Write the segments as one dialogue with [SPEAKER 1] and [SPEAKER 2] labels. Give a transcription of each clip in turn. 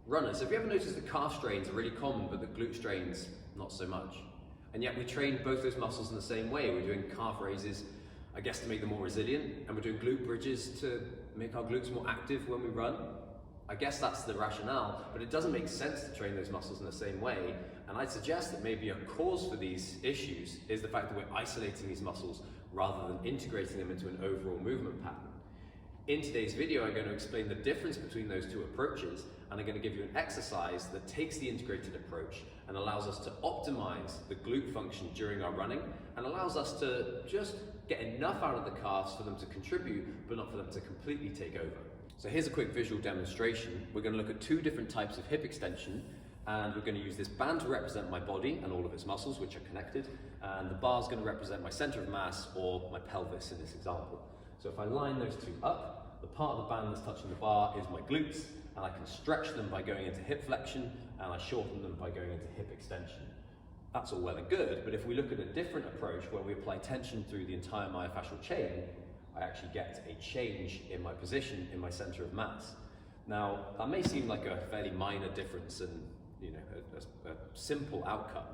[SPEAKER 1] Runners, have you ever noticed that calf strains are really common, but the glute strains not so much? And yet we train both those muscles in the same way. We're doing calf raises, I guess, to make them more resilient, and we're doing glute bridges to make our glutes more active when we run. I guess that's the rationale, but it doesn't make sense to train those muscles in the same way. And I'd suggest that maybe a cause for these issues is the fact that we're isolating these muscles rather than integrating them into an overall movement pattern. In today's video, I'm going to explain the difference between those two approaches, and I'm going to give you an exercise that takes the integrated approach and allows us to optimize the glute function during our running and allows us to just get enough out of the calves for them to contribute, but not for them to completely take over. So here's a quick visual demonstration. We're going to look at two different types of hip extension, and we're going to use this band to represent my body and all of its muscles, which are connected, and the bar is going to represent my center of mass or my pelvis in this example. So if I line those two up, the part of the band that's touching the bar is my glutes, and I can stretch them by going into hip flexion, and I shorten them by going into hip extension. That's all well and good, but if we look at a different approach where we apply tension through the entire myofascial chain, I actually get a change in my position in my center of mass. Now, that may seem like a fairly minor difference and a simple outcome,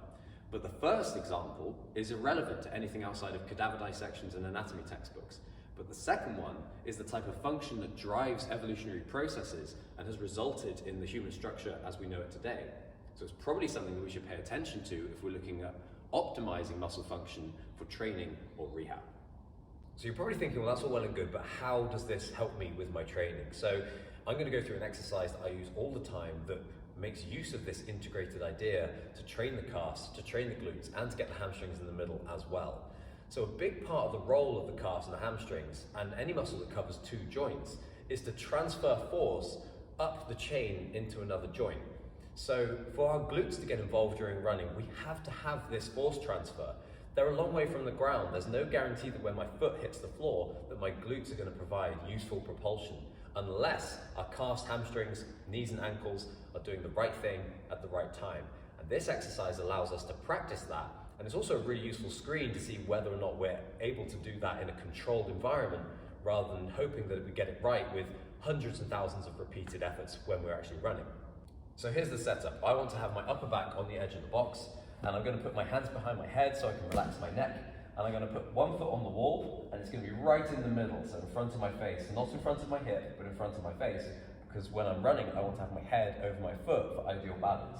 [SPEAKER 1] but the first example is irrelevant to anything outside of cadaver dissections and anatomy textbooks. But the second one is the type of function that drives evolutionary processes and has resulted in the human structure as we know it today. So it's probably something that we should pay attention to if we're looking at optimizing muscle function for training or rehab.
[SPEAKER 2] So you're probably thinking, well, that's all well and good, but how does this help me with my training? So I'm going to go through an exercise that I use all the time that makes use of this integrated idea to train the calves, to train the glutes, and to get the hamstrings in the middle as well. So a big part of the role of the calves and the hamstrings, and any muscle that covers two joints, is to transfer force up the chain into another joint. So for our glutes to get involved during running, we have to have this force transfer. They're a long way from the ground. There's no guarantee that when my foot hits the floor that my glutes are going to provide useful propulsion, unless our calves, hamstrings, knees and ankles are doing the right thing at the right time. And this exercise allows us to practice that. And it's also a really useful screen to see whether or not we're able to do that in a controlled environment, rather than hoping that we get it right with hundreds and thousands of repeated efforts when we're actually running. So here's the setup. I want to have my upper back on the edge of the box, and I'm going to put my hands behind my head so I can relax my neck, and I'm going to put one foot on the wall, and it's going to be right in the middle, so in front of my face, not in front of my hip, but in front of my face, because when I'm running, I want to have my head over my foot for ideal balance.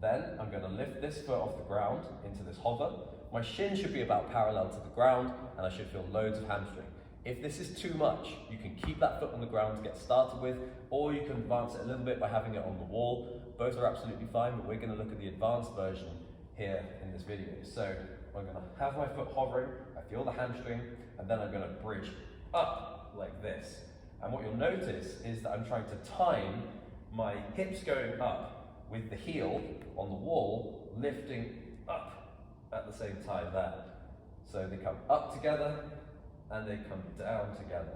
[SPEAKER 2] Then I'm going to lift this foot off the ground into this hover. My shin should be about parallel to the ground, and I should feel loads of hamstring. If this is too much, you can keep that foot on the ground to get started with, or you can advance it a little bit by having it on the wall. Both are absolutely fine, but we're going to look at the advanced version here in this video. So I'm going to have my foot hovering, I feel the hamstring, and then I'm going to bridge up like this. And what you'll notice is that I'm trying to time my hips going up with the heel on the wall lifting up at the same time there. So they come up together and they come down together.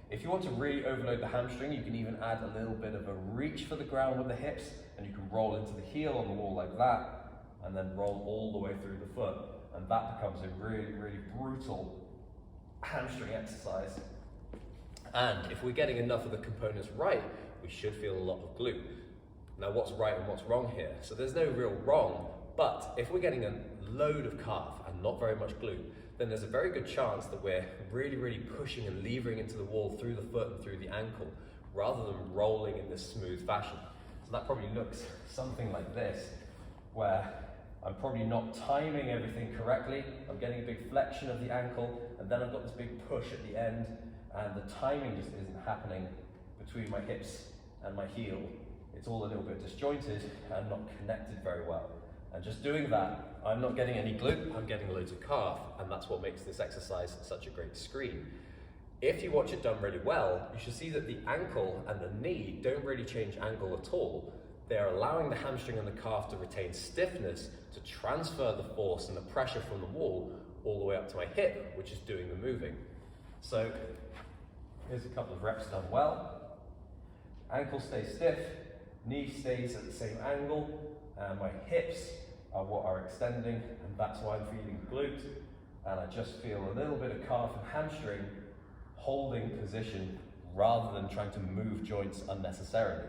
[SPEAKER 2] If you want to really overload the hamstring, you can even add a little bit of a reach for the ground with the hips, and you can roll into the heel on the wall like that, and then roll all the way through the foot. And that becomes a really, really brutal hamstring exercise. And if we're getting enough of the components right, we should feel a lot of glute. Now, what's right and what's wrong here? So there's no real wrong, but if we're getting a load of calf and not very much glute, then there's a very good chance that we're really, really pushing and levering into the wall through the foot and through the ankle, rather than rolling in this smooth fashion. So that probably looks something like this, where I'm probably not timing everything correctly. I'm getting a big flexion of the ankle, and then I've got this big push at the end, and the timing just isn't happening between my hips and my heel. It's all a little bit disjointed and not connected very well. And just doing that, I'm not getting any glute, I'm getting loads of calf, and that's what makes this exercise such a great screen. If you watch it done really well, you should see that the ankle and the knee don't really change angle at all. They're allowing the hamstring and the calf to retain stiffness to transfer the force and the pressure from the wall all the way up to my hip, which is doing the moving. So here's a couple of reps done well. Ankle stays stiff, knee stays at the same angle, and my hips are what are extending, and that's why I'm feeling glute. And I just feel a little bit of calf and hamstring holding position rather than trying to move joints unnecessarily.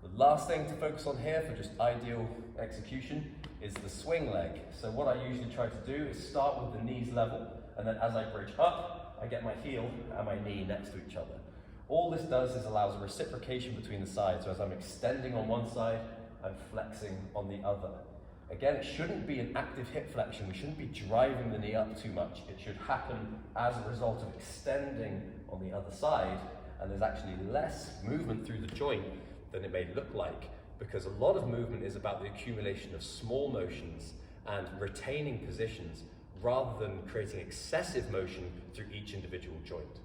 [SPEAKER 2] The last thing to focus on here for just ideal execution is the swing leg. So what I usually try to do is start with the knees level, and then as I bridge up, I get my heel and my knee next to each other. All this does is allows a reciprocation between the sides, so as I'm extending on one side, I'm flexing on the other. Again, it shouldn't be an active hip flexion. We shouldn't be driving the knee up too much. It should happen as a result of extending on the other side, and there's actually less movement through the joint than it may look like, because a lot of movement is about the accumulation of small motions and retaining positions rather than creating excessive motion through each individual joint.